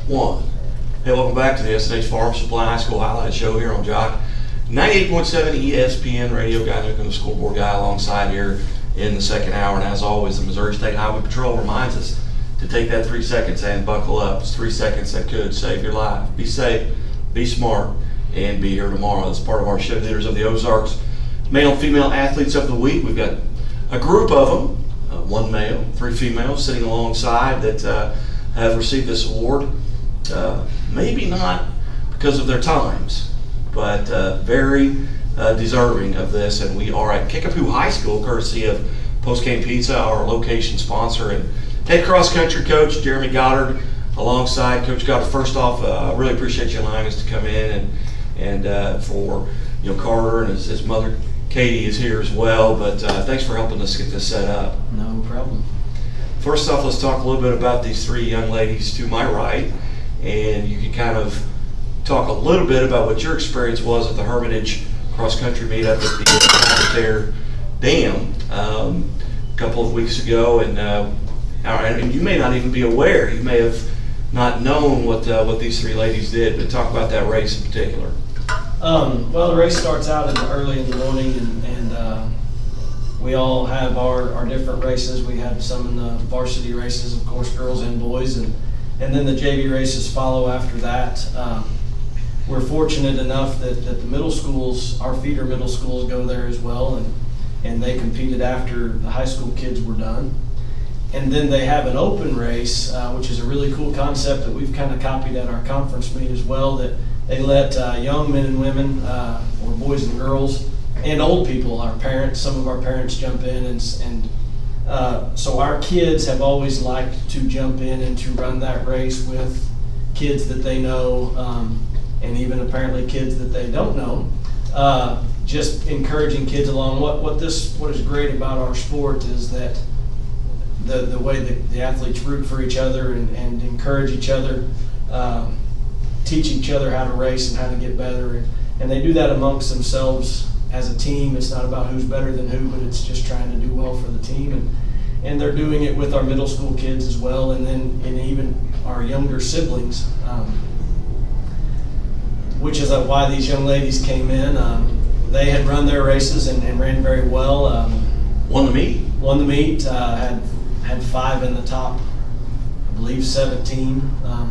One. Hey, welcome back to the S&H Farm Supply High School Highlight Show here on Jock 98.7 ESPN Radio. Guy Newcomb, the scoreboard guy, alongside here in the second hour. And as always, the Missouri State Highway Patrol reminds us to take that 3 seconds and buckle up. It's 3 seconds that could save your life. Be safe, be smart, and be here tomorrow. That's part of our show leaders of the Ozarks Male and Female Athletes of the Week. We've got a group of them, one male, 3 females, sitting alongside that have received this award. Maybe not because of their times, but very deserving of this. And we are at Kickapoo High School, courtesy of Postgame Pizza, our location sponsor, and head cross country coach Jeremy Goddard alongside. Coach Goddard, first off, I really appreciate you allowing us to come in, and for Carter and his mother Katie is here as well. But thanks for helping us get this set up. No problem. First off, let's talk a little bit about these 3 young ladies to my right, and you can kind of talk a little bit about what your experience was at the Hermitage cross country meetup at the Dam a couple of weeks ago, and you may not even be aware. You may have not known what these 3 ladies did, but talk about that race in particular. Well, the race starts out early in the morning, and we all have our different races. We have some in the varsity races, of course, girls and boys, and then the JV races follow after that. We're fortunate enough that the middle schools, our feeder middle schools, go there as well, and they competed after the high school kids were done. And then they have an open race, which is a really cool concept that we've kind of copied at our conference meet as well, that they let young men and women, or boys and girls, and old people, our parents, some of our parents jump in, and so our kids have always liked to jump in and to run that race with kids that they know, and even apparently kids that they don't know. Just encouraging kids along. What is great about our sport is that the way that the athletes root for each other and encourage each other, teach each other how to race and how to get better, and they do that amongst themselves as a team. It's not about who's better than who, but it's just trying to do well for the team, and they're doing it with our middle school kids as well, and even our younger siblings, which is why these young ladies came in. They had run their races and ran very well. Won the meet. Had 5 in the top, I believe 17,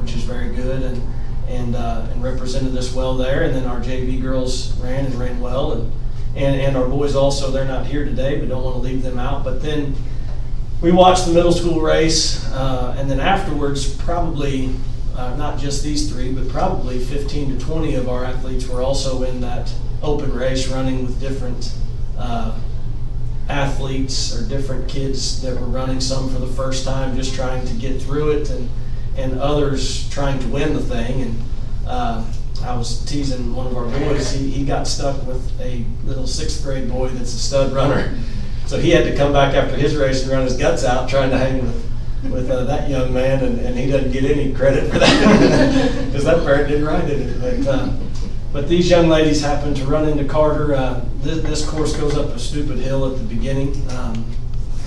which is very good, and represented us well there. And then our JV girls ran well, and our boys also. They're not here today, but don't want to leave them out. But then we watched the middle school race, and then afterwards, probably not just these 3, but probably 15 to 20 of our athletes were also in that open race, running with different athletes or different kids that were running, some for the first time, just trying to get through it, and others trying to win the thing. And I was teasing one of our boys. He got stuck with a little 6th grade boy that's a stud runner, so he had to come back after his race and run his guts out trying to hang with that young man, and he doesn't get any credit for that because that parent didn't ride it. But these young ladies happened to run into Carter. This course goes up a stupid hill at the beginning.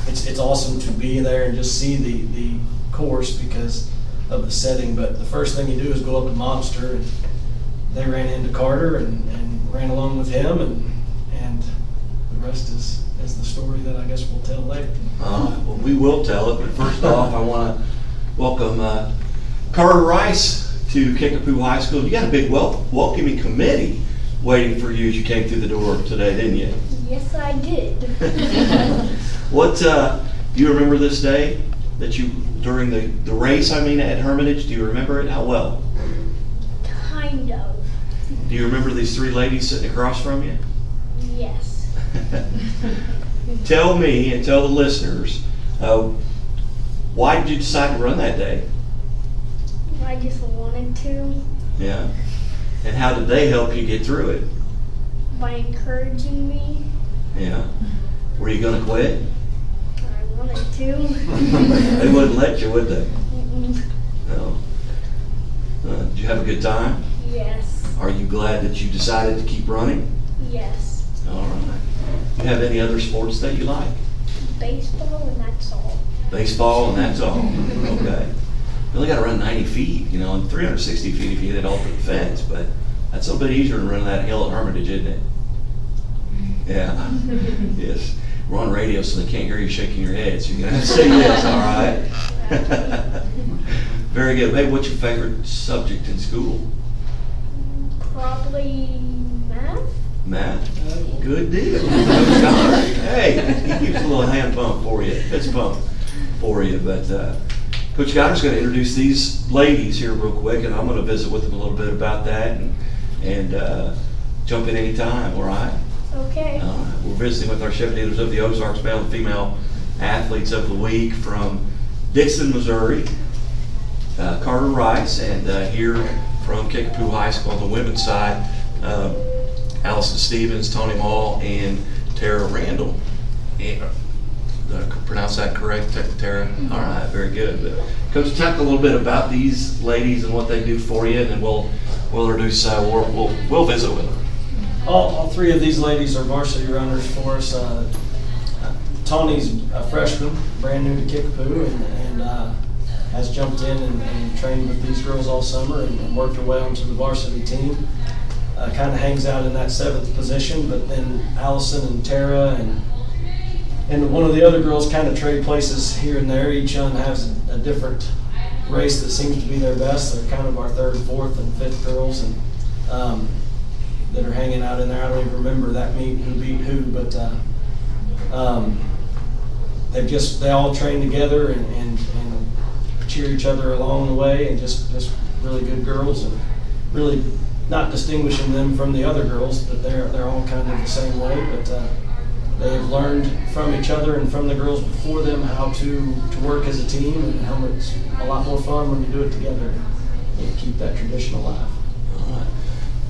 It's awesome to be there and just see the course because of the setting. But the first thing you do is go up a monster, and they ran into Carter and ran along with him, and the rest is the story that I guess we'll tell later. Well, we will tell it, but first off, I want to welcome Carter Rice to Kickapoo High School. You got a big welcoming committee waiting for you as you came through the door today, didn't you? Yes, I did. What do you remember this day that you during the race? I mean, at Hermitage, do you remember it? How well? Kind of. Do you remember these 3 ladies sitting across from you? Yes. Tell me and tell the listeners, why did you decide to run that day? I just wanted to. Yeah. And how did they help you get through it? By encouraging me. Yeah. Were you going to quit? I wanted to. They wouldn't let you, would they? Mm-mm. No. Did you have a good time? Yes. Are you glad that you decided to keep running? Yes. All right. You have any other sports that you like? Baseball, and that's all. Baseball, and that's all. Okay. You only got to run 90 feet, you know, and 360 feet if you hit it all through the fence. But that's a little bit easier than running that hill at Hermitage, isn't it? Yeah. Yes. We're on radio, so they can't hear you shaking your head, so you're going to have to say yes, all right? Very good. Babe, what's your favorite subject in school? Probably math. Math. Good deal. Good scholar. Hey, he gives a little hand pump for you, fist pump for you. But Coach Gotter's going to introduce these ladies here real quick, and I'm going to visit with them a little bit about that and jump in any time, all right? Okay. We're visiting with our Chevy dealers of the Ozarks, male and female athletes of the week from Dixon, Missouri, Carter Rice, and here from Kickapoo High School on the women's side, Allison Stevens, Tony Mall, and Tara Randall. Did I pronounce that correct, Tara? Mm-hmm. All right, very good. But Coach, talk a little bit about these ladies and what they do for you, and then we'll introduce. We'll visit with them. All three of these ladies are varsity runners for us. Tony's a freshman, brand new to Kickapoo, and has jumped in and trained with these girls all summer and worked her way onto the varsity team. Kind of hangs out in that 7th position, but then Allison and Tara and one of the other girls kind of trade places here and there. Each one has a different race that seems to be their best. They're kind of our 3rd, 4th, and 5th girls, and that are hanging out in there. I don't even remember that meet who beat who, but they all train together and cheer each other along the way, and just really good girls, and really not distinguishing them from the other girls, but they're all kind of the same way. But they have learned from each other and from the girls before them how to work as a team, and how it's a lot more fun when you do it together and keep that tradition alive. All right.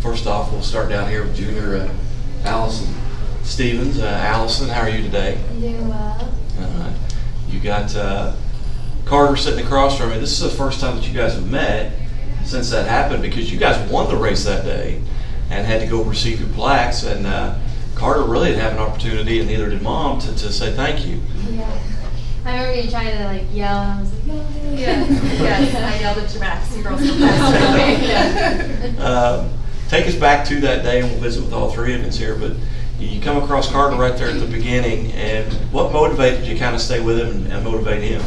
First off, we'll start down here with junior Allison Stevens. Allison, how are you today? I'm doing well. All right. You got Carter sitting across from me. This is the first time that you guys have met since that happened, because you guys won the race that day and had to go receive your plaques, and Carter really didn't have an opportunity, and neither did Mom, to say thank you. Yeah. I remember you trying to yell, and I was like, no. Yeah. Yes, I yelled at your backs. You girls were fast. Take us back to that day, and we'll visit with all three of us here, but you come across Carter right there at the beginning, and what motivated you kind of stay with him and motivate him?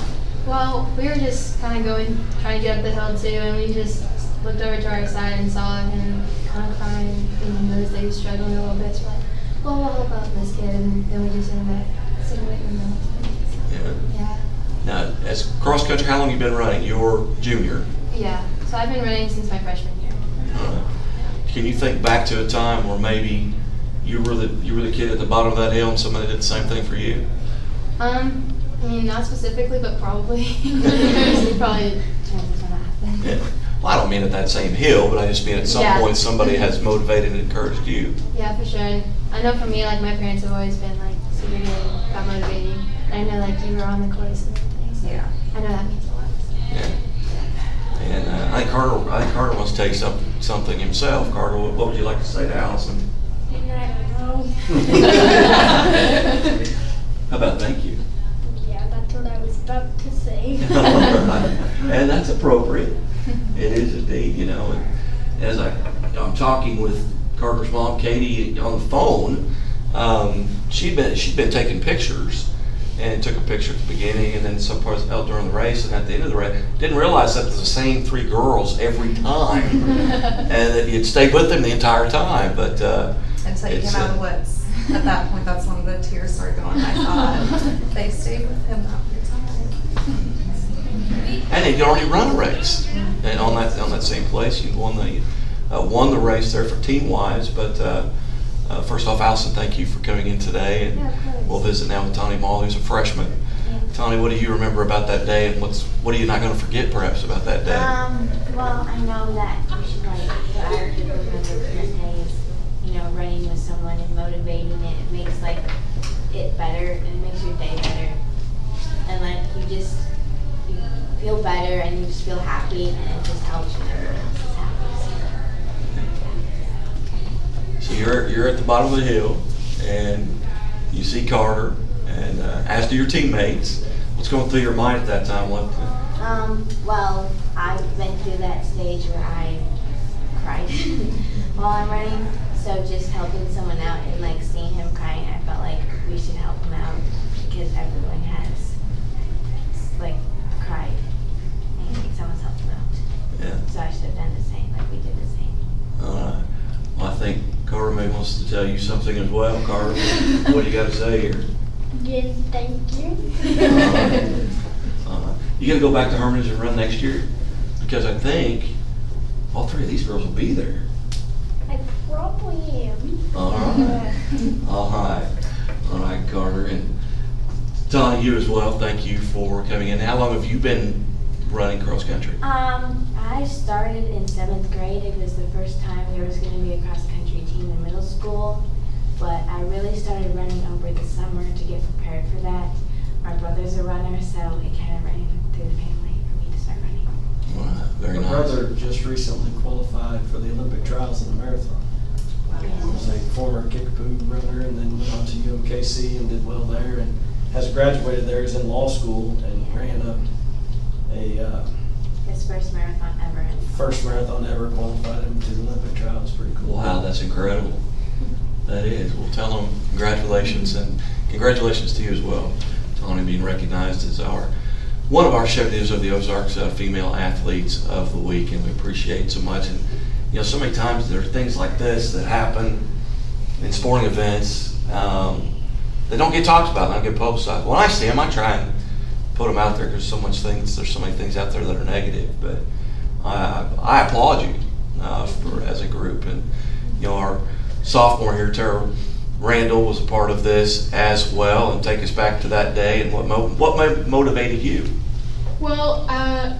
Well, we were just kind of trying to get up the hill too, and we just looked over to our side and saw him kind of crying and noticed that he was struggling a little bit. So we're like, well, we'll help out this kid, and then we just ended up sitting with him. Yeah. Now, as cross country, how long have you been running? You're junior. Yeah. So I've been running since my freshman year. Can you think back to a time where maybe you were the kid at the bottom of that hill and somebody did the same thing for you? I mean, not specifically, but probably. There's probably chances of that happen. Yeah. Well, I don't mean at that same hill, but I just mean at some point somebody has motivated and encouraged you. Yeah, for sure. And I know for me, my parents have always been super good about motivating. And I know you were on the course and everything. So yeah. I know that means a lot. Yeah. And I think Carter wants to tell you something himself. Carter, what would you like to say to Allison? I don't know. How about thank you? Yeah, that's what I was about to say. And that's appropriate. It is indeed, And as I'm talking with Carter's mom, Katie, on the phone, she'd been taking pictures, and took a picture at the beginning and then some parts out during the race and at the end of the race. Didn't realize that it was the same 3 girls every time, and that you'd stayed with them the entire time. But until you came out of the woods. At that point, that's when the tears started going. I thought they stayed with him that whole time. And they'd already run a race, and on that same place, you won the race there for team wise. But first off, Allison, thank you for coming in today, and we'll visit now with Tony Mall, who's a freshman. Yeah. Tony, what do you remember about that day, and what are you not going to forget perhaps about that day? Well, I know that you should what I remember from that day is, running with someone and motivating it. It makes it better, and it makes your day better, and you feel better, and you just feel happy, and it just helps when everyone else is happy. So you're at the bottom of the hill, and you see Carter, and as do your teammates. What's going through your mind at that time? Well, I've been through that stage where I cried while I'm running. So just helping someone out and like seeing him crying, I felt like we should help him out because everyone has like cried and someone's helped him out. Yeah. So I should have done the same, like we did the same. All right. Well, I think Carter May wants to tell you something as well. Carter, what do you got to say here? Yes, thank you. You got to go back to Hermitage and run next year? Because I think all three of these girls will be there. I probably am. All right. All right. All right, Carter. And Tony, you as well, thank you for coming in. How long have you been running cross country? I started in 7th grade. It was the first time there was going to be a cross country team in middle school, but I really started running over the summer to get prepared for that. My brother's a runner, so it kind of ran through the family for me to start running. All right. Very My nice. brother just recently qualified for the Olympic trials in the marathon. He was a former Kickapoo runner and then went on to UMKC and did well there and has graduated there. He's in law school and ran a His first marathon ever. first marathon ever, qualified him to the Olympic trials. Pretty cool. Wow, that's incredible. That is. Well, tell them congratulations, and congratulations to you as well, Tony, being recognized as one of our Chef News of the Ozarks female athletes of the week, and we appreciate it so much. And so many times there are things like this that happen in sporting events that don't get talked about, don't get publicized. When I see them, I try and put them out there because there's so many things out there that are negative. But I applaud you as a group, and our sophomore here, Tara Randall, was a part of this as well. And take us back to that day and what motivated you. Well,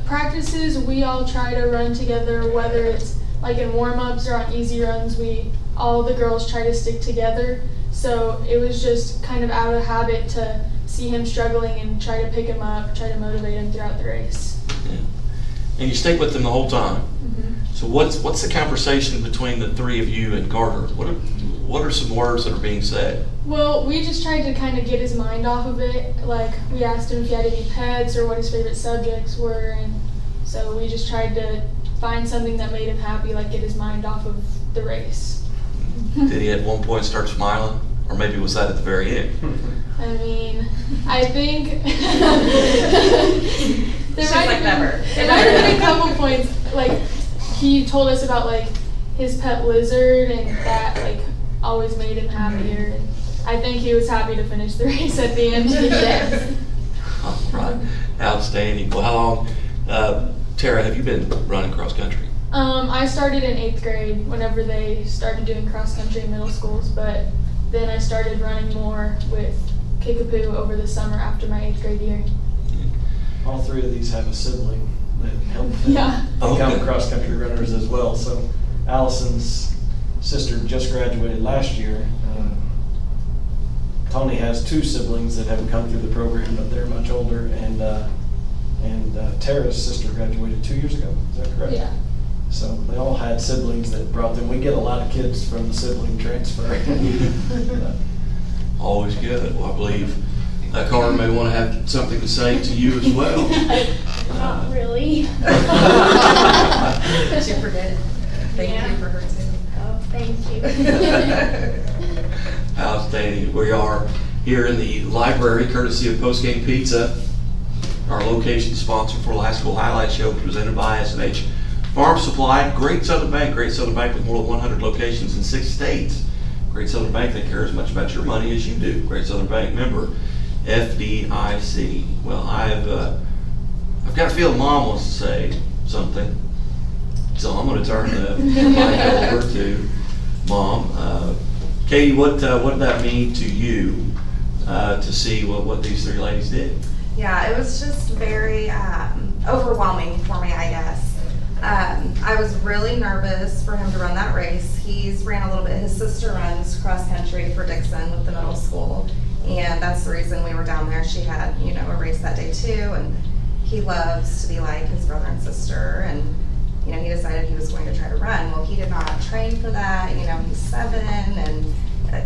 practices, we all try to run together, whether it's like in warm-ups or on easy runs, all the girls try to stick together. So it was just kind of out of habit to see him struggling and try to pick him up, try to motivate him throughout the race. Yeah. And you stayed with them the whole time. Mm-hmm. So what's the conversation between the three of you and Carter? What are some words that are being said? Well, we just tried to kind of get his mind off of it. Like, we asked him if he had any pets or what his favorite subjects were, and so we just tried to find something that made him happy, like get his mind off of the race. Did he at one point start smiling? Or maybe was that at the very end? I mean, I think there might have been a couple points, like he told us about like his pet lizard and that like always made him happier. And I think he was happy to finish the race at the end. All right. Outstanding. Well, how long, Tara, have you been running cross country? I started in 8th grade whenever they started doing cross country in middle schools, but then I started running more with Kickapoo over the summer after my 8th grade year. All three of these have a sibling that helped them become cross-country runners as well. So Allison's sister just graduated last year. Tony has two siblings that haven't come through the program, but they're much older. And Tara's sister graduated 2 years ago. Is that correct? Yeah. So they all had siblings that brought them. We get a lot of kids from the sibling transfer. Always good. Well, I believe Carter may want to have something to say to you as well. Not really. She forget. Thank you for her too. Oh, thank you. Outstanding. We are here in the library, courtesy of Postgame Pizza, our location sponsor for the High School Highlight Show, presented by S&H Farm Supply. Great Southern Bank with more than 100 locations in 6 states. Great Southern Bank, they care as much about your money as you do. Great Southern Bank member, FDIC. Well, I've got a feeling Mom wants to say something, so I'm going to turn the mic over to Mom. Katie, what did that mean to you to see what these three ladies did? Yeah, it was just very overwhelming for me, I guess. I was really nervous for him to run that race. He's ran a little bit. His sister runs cross country for Dixon with the middle school, and that's the reason we were down there. She had, a race that day too, and he loves to be like his brother and sister, and he decided he was going to try to run. Well, he did not train for that. He's 7, and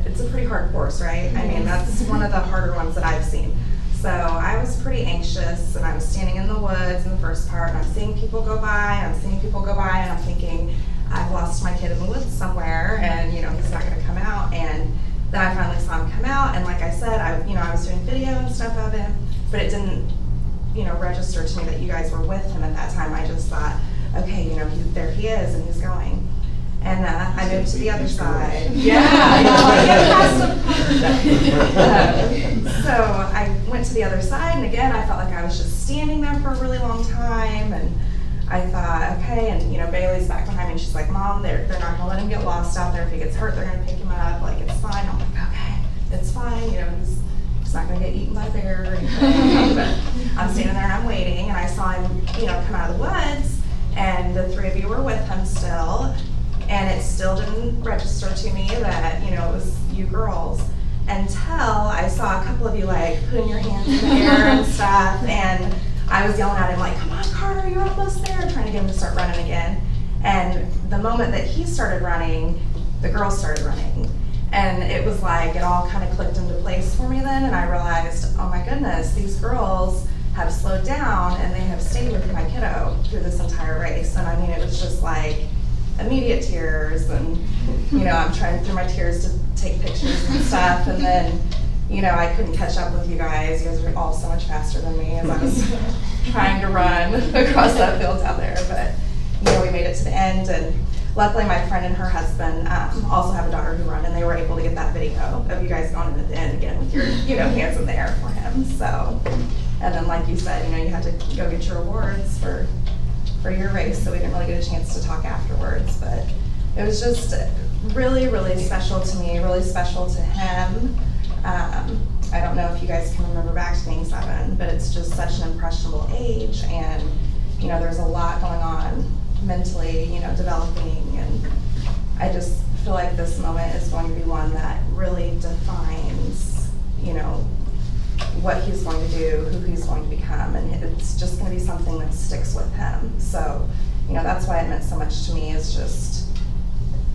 it's a pretty hard course, right? I mean, that's one of the harder ones that I've seen. So I was pretty anxious, and I was standing in the woods in the first part, and I'm seeing people go by, and I'm thinking, I've lost my kid in the woods somewhere, and he's not gonna come out. And then I finally saw him come out, and like I said, I was doing video and stuff of him, but it didn't, register to me that you guys were with him at that time. I just thought, okay, there he is, and he's going. And I moved to the other side. So I went to the other side, and again, I felt like I was just standing there for a really long time, and I thought, okay, and Bailey's back behind me, and she's like, Mom, they're not gonna let him get lost out there. If he gets hurt, they're gonna pick him up. Like, it's fine. I'm like, okay, it's fine. He's not gonna get eaten by a bear or anything. But I'm standing there and I'm waiting, and I saw him, come out of the woods, and the three of you were with him still, and it still didn't register to me that, it was you girls, until I saw a couple of you like putting your hands in the air and stuff, and I was yelling at him like, come on, Carter, you're almost there, trying to get him to start running again. And the moment that he started running, the girls started running. And it was like, it all kind of clicked into place for me then, and I realized, oh my goodness, these girls have slowed down, and they have stayed with my kiddo through this entire race. And I mean, it was just like immediate tears, and I'm trying through my tears to take pictures and stuff, and then I couldn't catch up with you guys. You guys were all so much faster than me as I was trying to run across that field out there. But we made it to the end, and luckily my friend and her husband also have a daughter who run, and they were able to get that video of you guys going in at the end again with your hands in the air for him. So, and then like you said, you had to go get your awards for your race, so we didn't really get a chance to talk afterwards. But it was just really, really special to me, really special to him. I don't know if you guys can remember back to being 7, but it's just such an impressionable age, and there's a lot going on mentally, developing, and I just feel like this moment is going to be one that really defines, what he's going to do, who he's going to become, and it's just going to be something that sticks with him. So, that's why it meant so much to me, is just,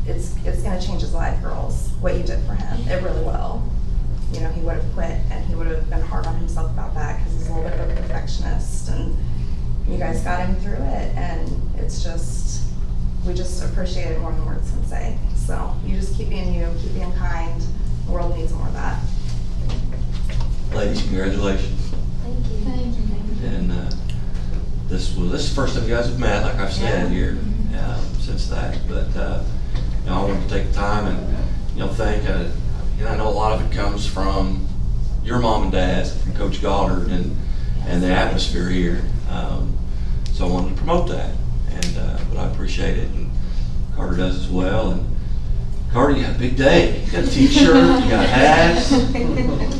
it's going to change his life, girls, what you did for him. It really will. He would have quit, and he would have been hard on himself about that, because he's a little bit of a perfectionist, and you guys got him through it, and it's just, we just appreciate it more than words can say. So you just keep being you, keep being kind. The world needs more of that. Ladies, congratulations. Thank you. Thank you. And this is the first time you guys have met, like I've said here, since that. But I wanted to take the time and thank. I know a lot of it comes from your mom and dad, from Coach Goddard, and the atmosphere here. So I wanted to promote that, but I appreciate it, and Carter does as well. And Carter, you got a big day. You got a t-shirt, you got hats,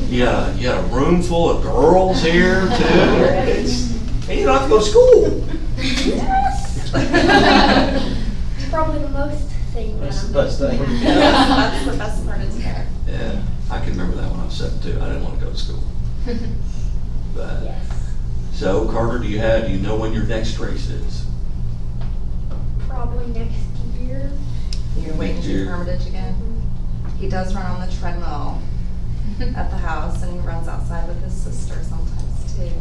you got a room full of girls here too. And you don't have to go to school. Yes. It's probably the most thing. That's the best thing. That's the best part is here. Yeah, I can remember that when I was 7 too. I didn't want to go to school. But Yes. so Carter, do you know when your next race is? Probably next year. You're waiting to do Hermitage again? He does run on the treadmill at the house, and he runs outside with his sister sometimes too.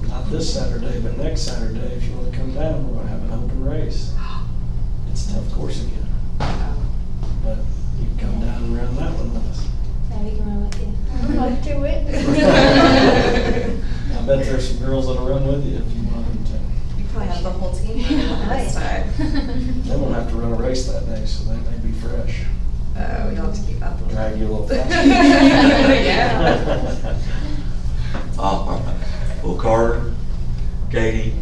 Not this Saturday, but next Saturday, if you want to come down, we're going to have an open race. It's a tough course again, but you can come down and run that one with us. Yeah, we can run with you. I'm up to it. I bet there's some girls that'll run with you if you want them to. You probably have the whole team this time. They won't have to run a race that day, so they may be fresh. Oh, you'll have to keep up. Drag you a little faster. Yeah. All right. Well, Carter, Katie,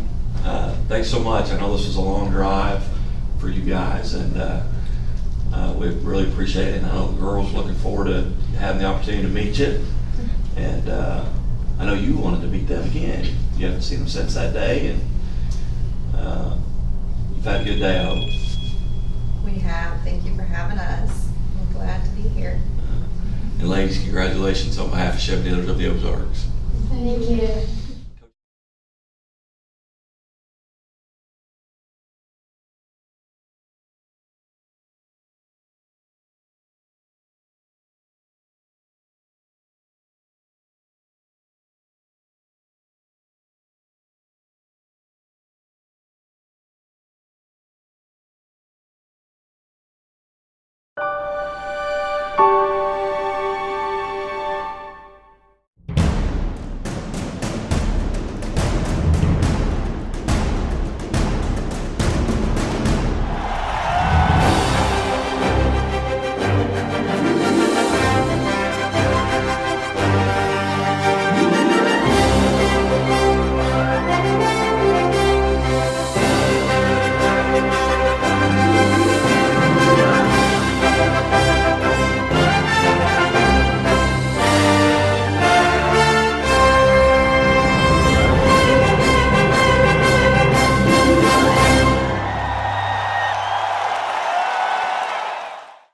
thanks so much. I know this was a long drive for you guys, and we really appreciate it. And I know the girls are looking forward to having the opportunity to meet you. And I know you wanted to meet them again. You haven't seen them since that day, and you've had a good day, I hope. We have. Thank you for having us. I'm glad to be here. And ladies, congratulations on behalf of Chevy Dealers of the Ozarks. Thank you.